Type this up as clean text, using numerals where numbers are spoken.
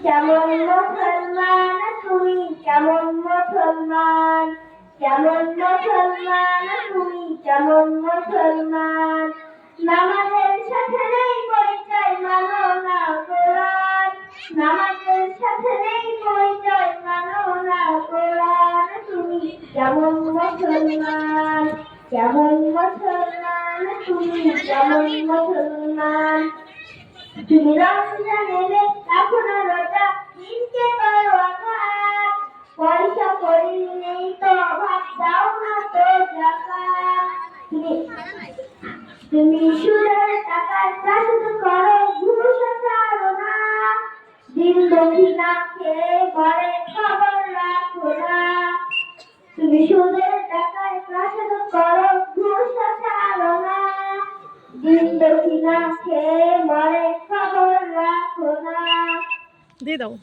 কেমন মুসলমান তুমি, কেমন মুসলমান, কেমন মুসলমান তুমি, কেমন মুসলমান। নামাজের সাথে নেই পরিচয়, মানো না কোরআন। নামাজের সাথে নেই পরিচয়, মানো না কোরআন। তুমি কেমন মুসলমান, কেমন মুসলমান তুমি, কেমন মুসলমান। তুমি রমজান এলে এখনো রোজা, দিনকে করো আঘাত। পয়সা করি নেই তো অভাব, দাও না তো যাকাত। তুমি সুদের টাকায় চাষাদ করো, ঘুষ ছাড়ো না। দিন দক্ষিণা খেয়ে ঘরে খবর রাখো না। তুমি সুদের টাকায় চাষাদ করো, ঘুষ ছাড়ো না। দিন দক্ষিণা খেয়ে মরে খবর রাখো না। দিয়ে দাও।